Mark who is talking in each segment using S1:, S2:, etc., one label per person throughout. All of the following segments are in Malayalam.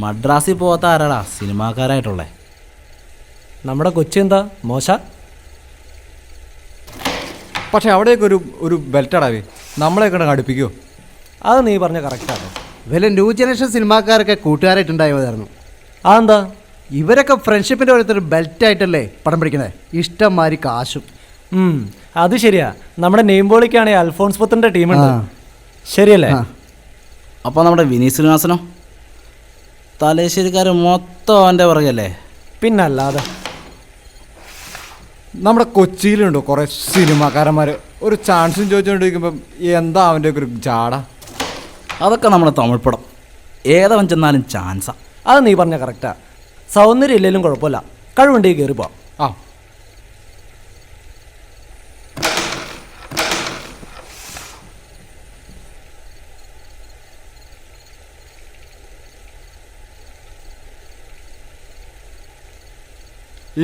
S1: മദ്രാസിൽ പോകാത്ത ആരാടാ സിനിമാക്കാരായിട്ടുള്ളേ?
S2: നമ്മുടെ കൊച്ചി എന്താ മോശ?
S3: പക്ഷെ അവിടെയൊക്കെ ഒരു ബെൽറ്റടാവേ നമ്മളെ കൊണ്ട് അടുപ്പിക്കുമോ?
S2: അത് നീ പറഞ്ഞ കറക്റ്റാണ്.
S4: വല്ല ന്യൂ ജനറേഷൻ സിനിമാക്കാരൊക്കെ കൂട്ടുകാരായിട്ടുണ്ടായതായിരുന്നു.
S2: അതെന്താ?
S4: ഇവരൊക്കെ ഫ്രണ്ട്ഷിപ്പിൻ്റെ ഓരോരുത്തർ ബെൽറ്റായിട്ടല്ലേ പടം പിടിക്കണേ, ഇഷ്ടംമാതിരി കാശും.
S2: അത് ശരിയാ. നമ്മുടെ നെയിം ബോളിക്കാണെങ്കിൽ അൽഫോൺസ് പുത്തൻ്റെ ടീമുണ്ട്, ശരിയല്ലേ?
S1: അപ്പോൾ നമ്മുടെ വിനീത് ശ്രീനിവാസനോ? തലശ്ശേരിക്കാർ മൊത്തം അവൻ്റെ പുറകല്ലേ?
S2: പിന്നല്ലാതെ.
S3: നമ്മുടെ കൊച്ചിയിലുണ്ടോ കുറേ സിനിമാക്കാരന്മാർ ഒരു ചാൻസും ചോദിച്ചുകൊണ്ടിരിക്കുമ്പം എന്താ അവൻ്റെ ഒരു ജാട?
S1: അതൊക്കെ നമ്മുടെ തമിഴ് പടം, ഏതവൻ ചെന്നാലും ചാൻസാ.
S2: അത് നീ പറഞ്ഞ കറക്റ്റാ. സൗന്ദര്യം ഇല്ലെങ്കിലും കുഴപ്പമില്ല, കഴിവുണ്ടെങ്കിൽ കയറി പോവാം.
S3: ആ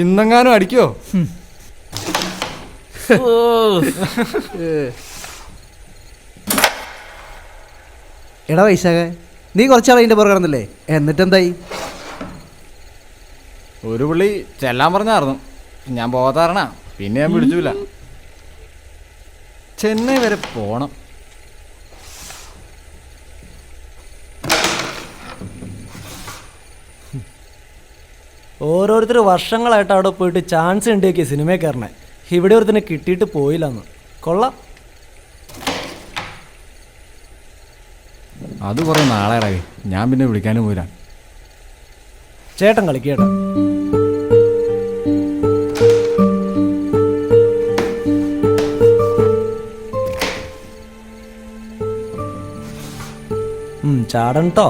S3: ഇന്നെങ്ങാനും അടിക്കോ?
S4: എടാ വൈശാഖ, നീ കുറച്ചാൾ അതിൻ്റെ പുറകെ കിടന്നില്ലേ, എന്നിട്ടെന്തായി?
S3: ഒരു പുള്ളി ചെല്ലാൻ പറഞ്ഞായിരുന്നു, ഞാൻ പോകാത്താരണ പിന്നെ ഞാൻ പിടിച്ചില്ല. ചെന്നൈ വരെ പോണം.
S2: ഓരോരുത്തർ വർഷങ്ങളായിട്ട് അവിടെ പോയിട്ട് ചാൻസ് ഉണ്ടാക്കിയ സിനിമയിൽ കയറണേ, ഇവിടെ ഒരുത്തിന് കിട്ടിയിട്ട് പോയില്ലെന്ന്. കൊള്ളാം.
S3: അത് കുറേ നാളായി, ഞാൻ പിന്നെ വിളിക്കാനും പോയില്ല.
S2: ചേട്ടൻ കളിക്കേട്ടാ. ചാടണ്ടോ?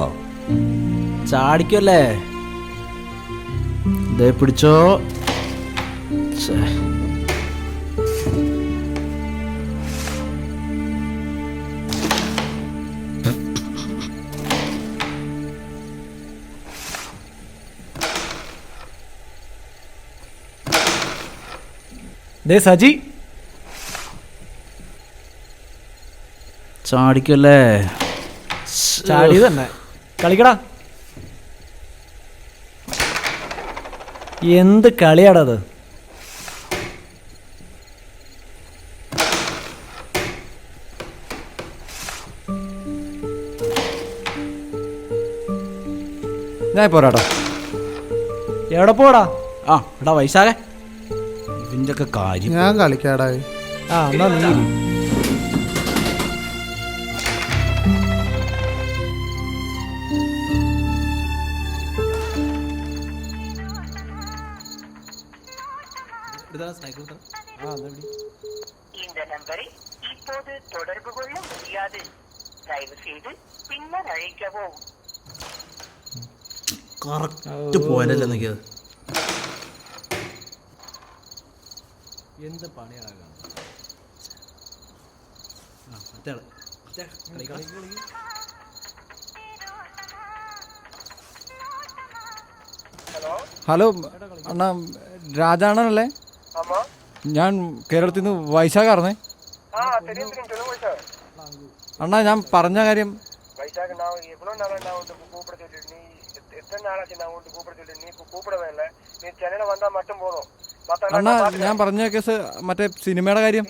S1: ചാടിക്കല്ലേ? ഇതേ പിടിച്ചോ.
S2: ദേ സജി,
S1: ചാടിക്കല്ലേ?
S2: ചാടി തന്നെ കളിക്കടാ. എന്ത് കളിയാടത്?
S3: ഞാൻ പോരാട്ടോ.
S2: എവിടെ പോടാ?
S1: ആ എടാ വൈശാഖേ, ഇതിൻ്റെ ഒക്കെ കാര്യം.
S4: ഞാൻ കളിക്കാടാ.
S2: എന്നാ നീ
S5: இந்த நம்பரை இப்போது தொடர்பு கொள்ள முடியாது. தயவு செய்து பின்னர் அழைக்கவும்.
S1: കറക്റ്റ് പോയല്ലേ നിൽക്കിയത്?
S2: എന്ത് പണിയാകാം.
S3: ഹലോ അണ്ണാ, രാജാണല്ലേ? ഞാൻ കേരളത്തിൽ നിന്ന് വൈശാഖാർന്നേ. അണ്ണാ, ഞാൻ പറഞ്ഞ കാര്യം അണ്ണാ, ഞാൻ പറഞ്ഞ കേസ് മറ്റേ സിനിമയുടെ കാര്യം.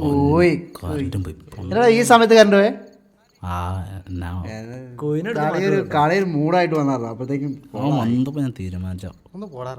S4: പോയി ഈ സമയത്ത് കണ്ടോ? കളിയൊരു മൂടായിട്ട് വന്നായിരുന്നു. അപ്പോഴത്തേക്കും
S1: വന്നപ്പോൾ ഞാൻ തീരുമാനിച്ച
S4: ഒന്ന് പോടാ.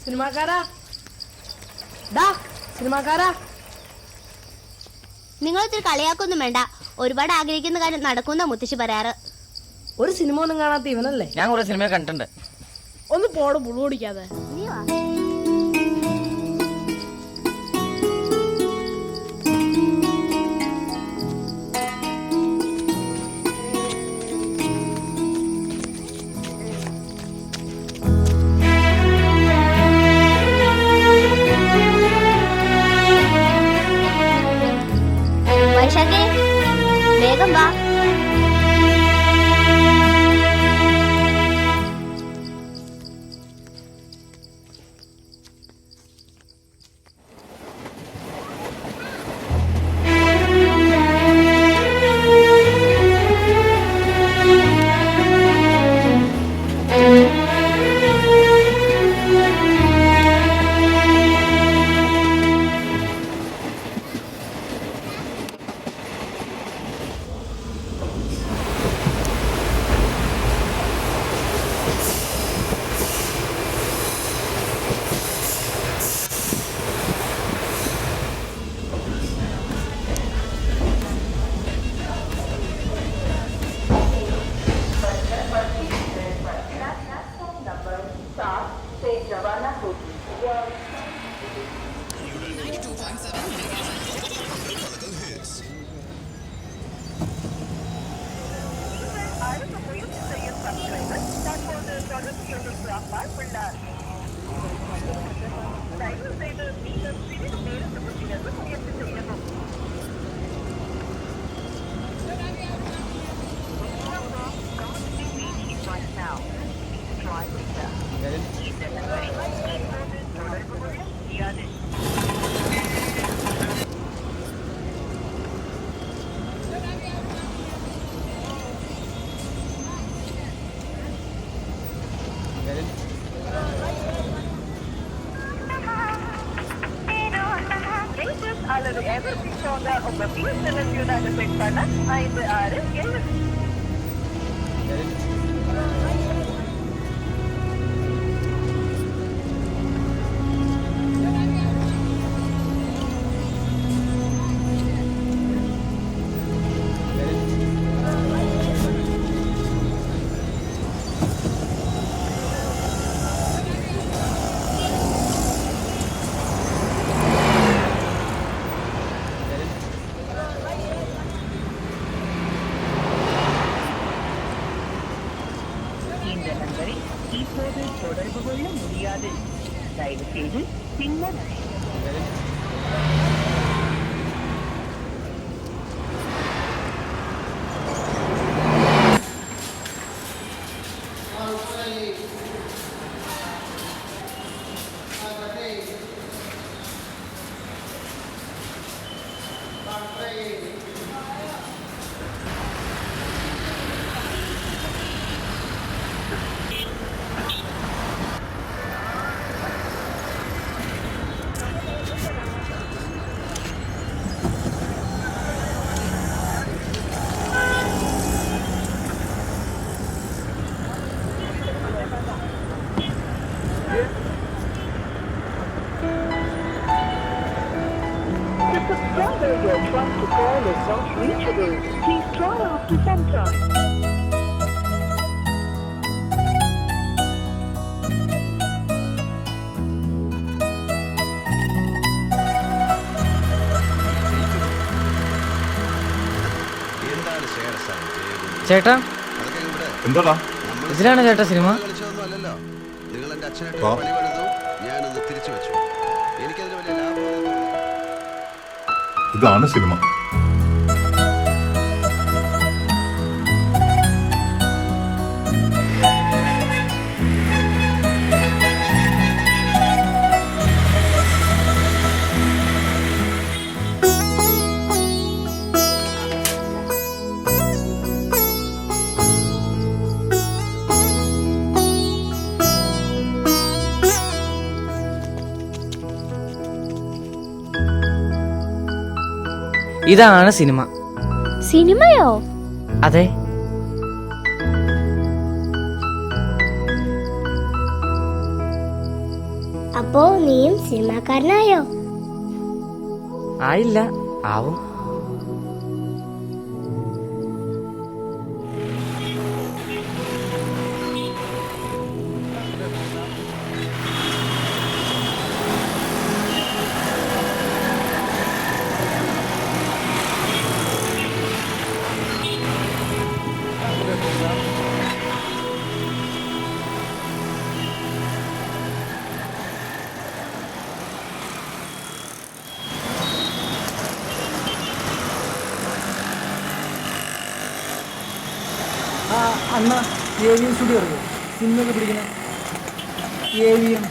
S6: സിനിമാക്കാരാ, സിനിമാക്കാരാ,
S7: നിങ്ങൾ ഇത്തിരി കളിയാക്കൊന്നും വേണ്ട. ഒരുപാട് ആഗ്രഹിക്കുന്ന കാര്യം നടക്കുന്ന മുത്തശ്ശി പറയാറ്.
S6: ഒരു സിനിമ ഒന്നും കാണാത്ത ഇവനല്ലേ?
S8: ഞാൻ കുറെ സിനിമ കണ്ടിട്ടുണ്ട്.
S6: ഒന്ന് പോടും പുളു ഓടിക്കാതെ.
S7: നീ വാ. വൈശാഖേ, വേഗം വാ.
S5: அல்லது எவருக்கு சோதா உங்க பிஎஸ்என்எல் யூனிட் செட் பண்ண 56 இந்த நம்பரை இப்போது தொடர்பு கொள்ள முடியாது. தயவு செய்து பின்னர் you're trying to call is not reachable. Please try after some time.
S8: ചേട്ടാ,
S9: എന്താടാ
S8: ഇതിലാണ് ചേട്ടാ സിനിമ.
S9: നിങ്ങൾ എന്റെ അച്ഛനായിട്ട് പണി പണിതു, ഞാനത് തിരിച്ചു വെച്ചു. എനിക്കതിന് വലിയ ലാഭം.
S10: ഇതാണ് സിനിമ.
S8: ഇതാണ് സിനിമ.
S7: സിനിമയോ?
S8: അതെ.
S7: അപ്പൊ അപ്പോ നീയും സിനിമാക്കാരനായോ?
S8: ആയില്ല, ആവും.
S2: അണ്ണ AVM സ്റ്റുഡിയോ അറിയോ? സിനിമയൊക്കെ പിടിക്കണ AVM.